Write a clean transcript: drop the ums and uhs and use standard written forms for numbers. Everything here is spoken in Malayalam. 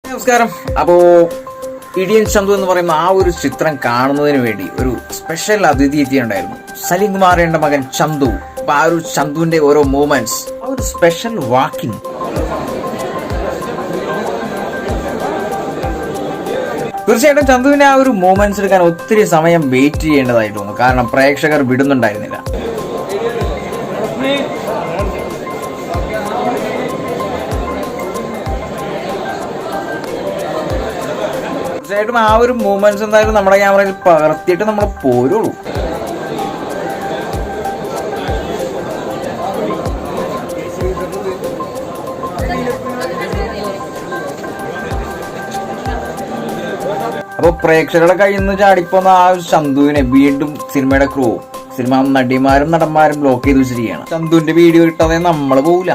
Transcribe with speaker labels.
Speaker 1: നമസ്കാരം. അപ്പോ ഇടിയൻ ചന്തു എന്ന് പറയുന്ന ആ ഒരു ചിത്രം കാണുന്നതിന് വേണ്ടി ഒരു സ്പെഷ്യൽ അതിഥി എത്തിയിട്ടുണ്ടായിരുന്നു. സലീം കുമാറിന്റെ മകൻ ചന്തു. അപ്പൊ ആ ഒരു ചന്തുവിന്റെ ഓരോ മൂവ്മെന്റ്സ്, ആ ഒരു സ്പെഷ്യൽ വാക്കിംഗ്, തീർച്ചയായിട്ടും ചന്തുവിന്റെ ആ ഒരു മൂവ്മെന്റ്സ് എടുക്കാൻ ഒത്തിരി സമയം വെയിറ്റ് ചെയ്യേണ്ടതായിട്ട് തോന്നുന്നു. കാരണം പ്രേക്ഷകർ വിടുന്നുണ്ടായിരുന്നില്ല. തീർച്ചയായിട്ടും ആ ഒരു മൂവ്മെന്റ്സ് എന്തായാലും നമ്മുടെ ക്യാമറയിൽ പകർത്തിയിട്ട് നമ്മൾ പോരുള്ളൂ. അപ്പൊ പ്രേക്ഷകരുടെ കയ്യിൽ നിന്ന് ചാടിപ്പോന്ന ആ ഒരു ചന്തുവിനെ വീണ്ടും സിനിമയുടെ ക്രൂ, സിനിമ നടിമാരും നടന്മാരും ബ്ലോക്ക് ചെയ്ത് വെച്ചിരിക്കുകയാണ്. ചന്തുവിന്റെ വീഡിയോ കിട്ടാതെ നമ്മൾ പോവില്ല.